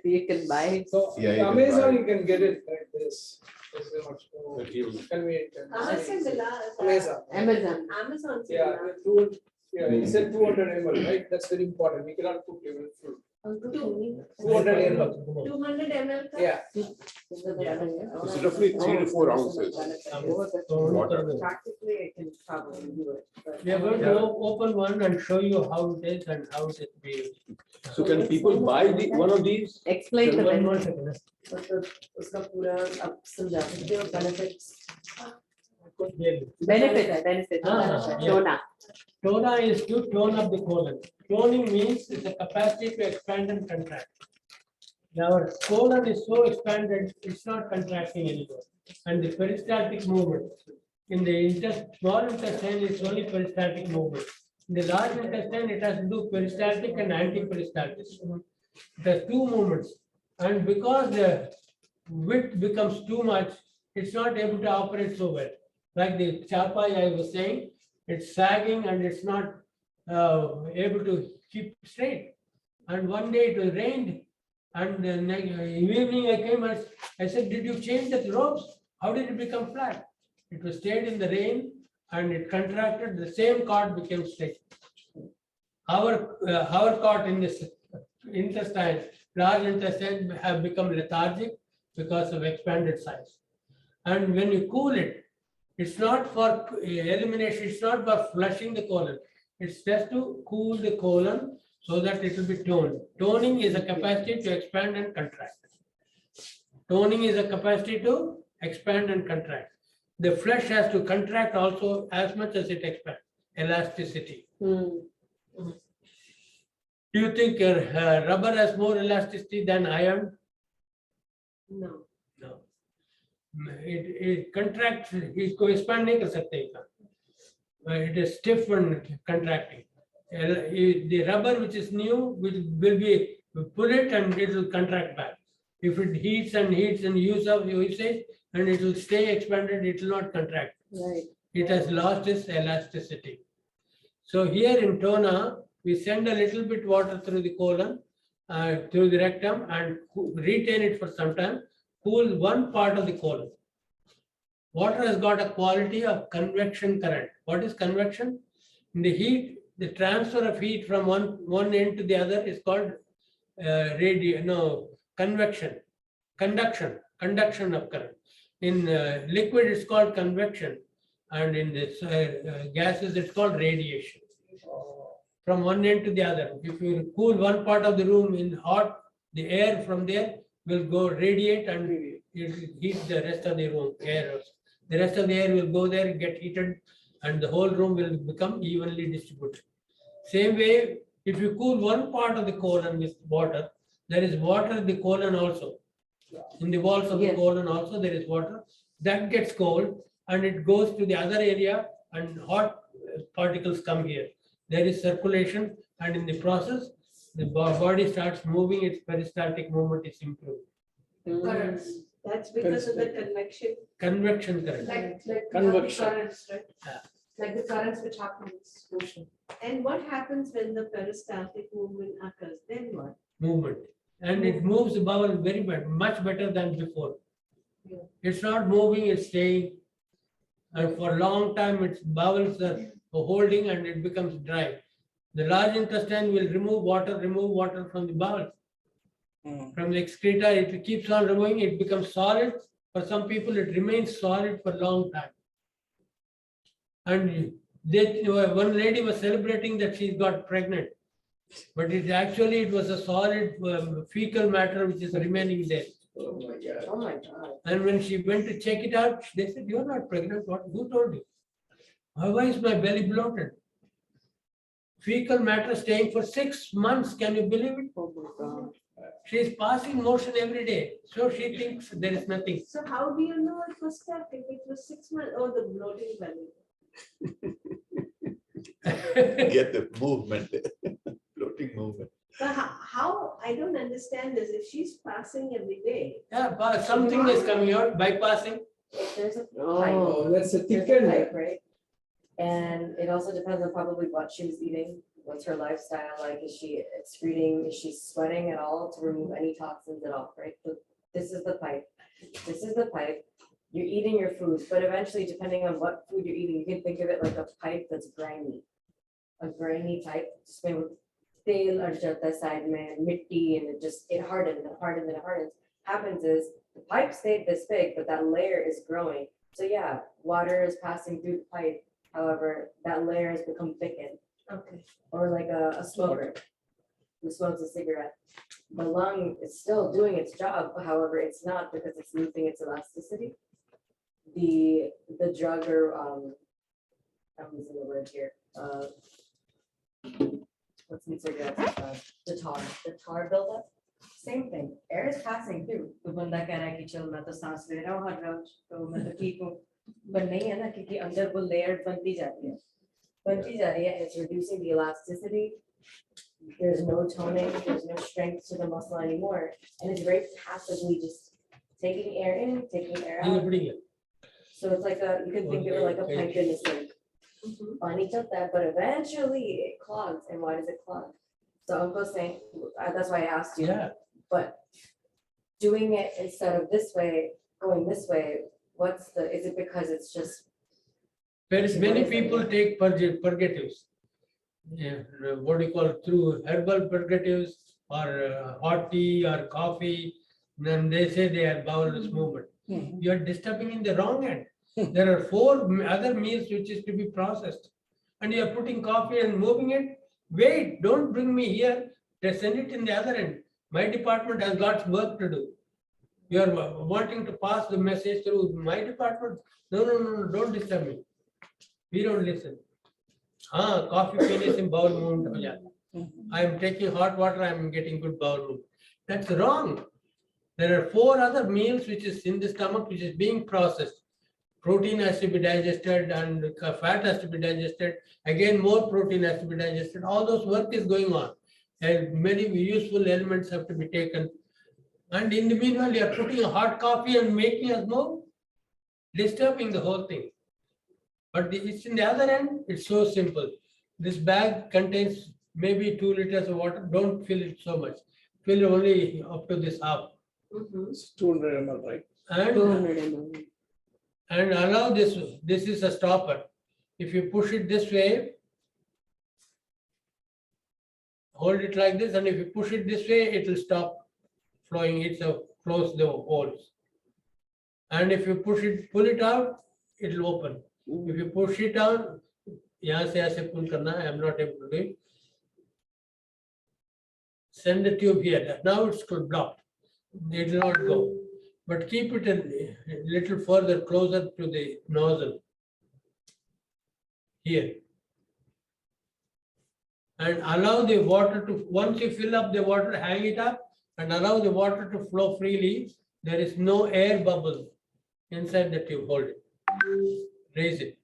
You can buy it. So Yeah, you can Amazon, buy it. you can get it like this. It's much more But he- convenient. कहाँ से मिला? Amazon. Amazon. Amazon से Yeah, मिला. he said 200 ml, right? That's very important. We cannot put even fruit. 200 ml. 200 ml का? Yeah. It's roughly 3 to 4 ounces. Water. Practically, I can probably do it. but- We are going to open one and show you how it is and how it is being. So can people buy one of these? Explain the One more benefit. second. मतलब उसका पूरा अब समझा सकते हो benefits. Benefit. Ah, yeah. Tona. Tona is to tone up the colon. Toning means it's the capacity to expand and contract. Now, our colon is so expanded, it's not contracting anymore. And the peristaltic movement in the small intestine is only peristaltic movement. In the large intestine, it has to do peristaltic and anti-peristaltic. It has two movements. And because the width becomes too much, it's not able to operate so well. Like the chapai I was saying, it's sagging and it's not able to keep straight. And one day it rained, and the evening I came and I said, "Did you change the ropes? How did it become flat?" It was stayed in the rain and it contracted. The same cord became straight. Our cord in this intestine, large intestine, have become lethargic because of expanded size. And when you cool it, it's not for elimination, it's not for flushing the colon. It's just to cool the colon so that it will be toned. Toning is a capacity to expand and contract. Toning is a capacity to expand and contract. The flesh has to contract also as much as it expands. Elasticity. Hmm. Do you think rubber has more elasticity than iron? No. No. It contracts, इसको expand नहीं कर सकते इतना. It is stiff and contracting. The rubber which is new will be pull it and it will contract back. If it heats and usage and it will stay expanded, it will not contract. Right. It has lost its elasticity. So here in Tona, we send a little bit water through the colon, through the rectum, and retain it for some time. Cool one part of the colon. Water has got a quality of convection current. What is convection? In the heat, the transfer of heat from one end to the other is called convection. Conduction of current. In liquid, it's called convection. And in this gases, it's called radiation. From one end to the other. If you cool one part of the room in hot, the air from there will go radiate and it will heat the rest of the room. Air. The rest of the air will go there, get heated, and the whole room will become evenly distributed. Same way, if you cool one part of the colon with water, there is water in the colon also. In the walls of the Yes. colon also there is water. That gets cold and it goes to the other area and hot particles come here. There is circulation and in the process, the body starts moving, its peristaltic movement is improved. Currents. That's because of the convection. Convection current. Like Convection. currents, right? Yeah. Like the currents which happen in this ocean. And what happens when the peristaltic movement occurs? Then what? Movement. And it moves the bowel very bad, much better than before. Yeah. It's not moving, it's staying. And for a long time, its bowels are holding and it becomes dry. The large intestine will remove water from the bowel. From the excreta, it keeps on removing, it becomes solid. For some people, it remains solid for a long time. And one lady was celebrating that she got pregnant. But it was a solid fecal matter which is remaining there. Oh my God. Oh my God. And when she went to check it out, they said, "You're not pregnant. Who told you? Why is my belly bloated?" Fecal matter staying for 6 months. Can you believe it? Oh my God. She is passing motion every day. So she thinks there is nothing. So how do you know it was stuck if it was 6 months? Oh, the bloating belly. Get the movement, floating movement. But how, I don't understand this. If she's passing every day, Yeah, but something is coming out, bypassing. If there's a Oh. pipe, Oh, that's a there's thickened. a pipe, right? And it also depends on probably what she was eating, what's her lifestyle like, is she excreting, is she sweating at all to remove any toxins at all, right? So this is the pipe, this is the pipe, you're eating your food, but eventually, depending on what food you're eating, you can think of it like a pipe that's grimy. A grimy pipe, just made with tail or jata side mein, mitti, and it hardened and hardened and hardens. Happens is, the pipe stayed this big, but that layer is growing. So yeah, water is passing through the pipe. However, that layer has become thickened, okay. or like a smoker who smokes a cigarette. The lung is still doing its job, however, it's not because it's losing its elasticity. The drug or, I'm using the word here, what's in cigarettes, the tar buildup. Same thing, air is passing through. तो बंदा कह रहा है कि चल मैं तो सांस ले रहा हूँ हर रोज, तो मैं तो ठीक हूँ. But नहीं है ना, क्योंकि अंदर वो layer बनती जा रही है, it's reducing the elasticity. There's no toning, there's no strength to the muscle anymore, and it's very passively just taking air in, taking air out. So it's like you can think of it like a pipe in a sink. Pani chalta hai, but eventually it clogs. And why does it clog? So Uncle's saying, that's why I asked you. Yeah. But doing it instead of this way, going this way, is it because it's just, Many people take purgatives. Yeah, what do you call, through herbal purgatives or hot tea or coffee, then they say they have bowelless movement. You are disturbing in the wrong end. There are 4 other meals which is to be processed, and you are putting coffee and moving it. Wait, don't bring me here. They send it in the other end. My department has got work to do. You are wanting to pass the message through my department. No, don't disturb me. We don't listen. Coffee penis in bowel movement. I am taking hot water, I am getting good bowel movement. That's wrong. There are 4 other meals which is in the stomach which is being processed. Protein has to be digested and fat has to be digested. Again, more protein has to be digested. All those work is going on. And many useful elements have to be taken. And in the meanwhile, you are putting a hot coffee and making us move, disturbing the whole thing. But it's in the other end, it's so simple. This bag contains maybe 2 liters of water. Don't fill it so much. Fill it only up to this half. It's 200 ml, right? And 200 ml. And allow this. This is a stopper. If you push it this way, hold it like this, and if you push it this way, it will stop flowing. It's close the holes. And if you pull it out, it will open. If you push it down, यहाँ से ऐसे pull करना, I am not able to do it. Send the tube here. Now it's blocked. It will not go. But keep it a little further, closer to the nozzle. Here. And allow the water to, once you fill up the water, hang it up and allow the water to flow freely. There is no air bubble inside the tube. Hold it. Raise it.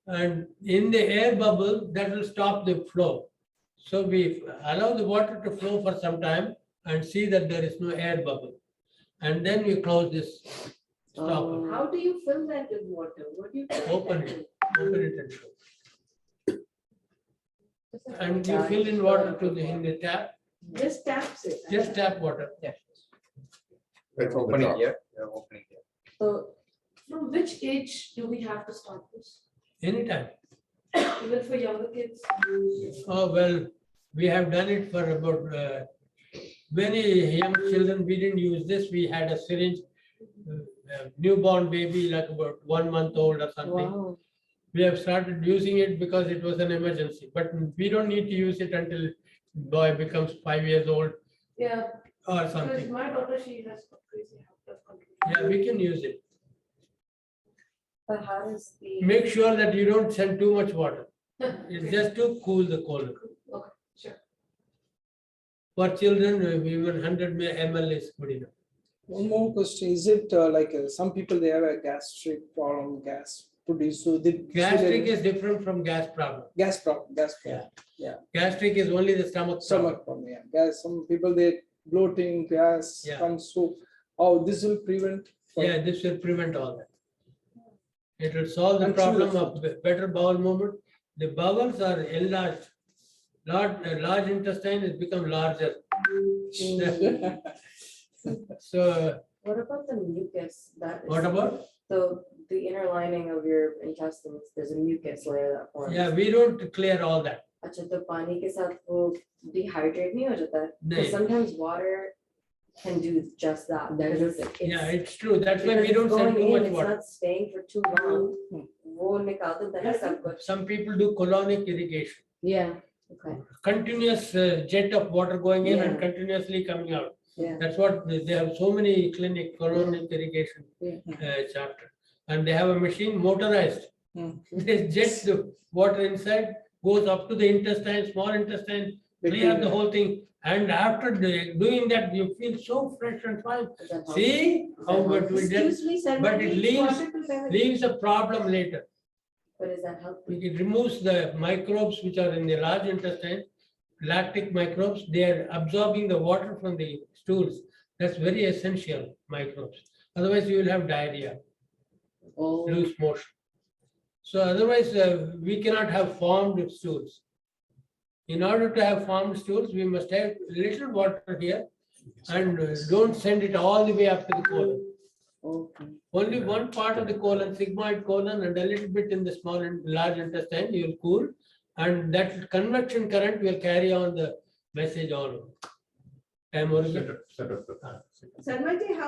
And in the air bubble, that will stop the flow. So we allow the water to flow for some time and see that there is no air bubble. And then we close this stopper. How do you fill that with water? What do you? Open it and show. And you fill in water in the tap, Just taps it. just tap water. Right from the Opening top. here, yeah, opening here. So From which age do we have to start this? Anytime. Even for younger kids? Oh, well, we have done it for about many young children. We didn't use this. We had a syringe, newborn baby, like about 1 month old or something. Wow. We have started using it because it was an emergency, but we don't need to use it until boy becomes 5 years old Yeah, or because something. my daughter, she has got crazy health control. Yeah, we can use it. but how does the? Make sure that you don't send too much water. It's just to cool the colon. Okay, sure. For children, even 100 ml is good enough. One more question, is it some people, they have a gastric problem, gas produced, so they. Gastric is different from gas problem. Gas problem. Gastric is only the stomach problem. Stomach problem, yeah. Gas, some people, they bloating, gas Yeah. comes, so, oh, this will prevent. Yeah, this will prevent all that. It will solve the And problem true. of better bowel movement. The bowels are enlarged. Large intestine has become larger. So What about the mucus that is? what about? The inner lining of your intestines, there's a mucus layer that forms. Yeah, we don't clear all that. अच्छा तो पानी के साथ वो dehydrate नहीं हो जाता है? नहीं. Because sometimes water can do just that. That because is- it's- Yeah, it's true. That's why because we don't it's send going too in, much it's water. not staying for too long. वो निकाल देता है सब कुछ. Some people do colonic irrigation. Yeah. Okay. Continuous jet of water going in and Yeah. continuously coming out. Yeah. That's what they have so many clinic colonic irrigation chapter. And they have a machine motorized. Hmm. They jet the water inside, goes up to the intestine, small intestine, clear the whole thing. And after doing that, you feel so fresh and fine. Does that help? See how much we did, Excuse me, sir. but it leaves a problem later. But does that help? It removes the microbes which are in the large intestine, lactic microbes. They are absorbing the water from the stools. That's very essential microbes. Otherwise, you will have diarrhea, Oh. loose motion. So otherwise, we cannot have formed stools. In order to have formed stools, we must have little water here and don't send it all the way up to the colon. Okay. Only one part of the colon, sigmoid colon, and a little bit in the small and large intestine, you will cool. And that convection current will carry on the message all over. Time or Set up the. Sarmaji, how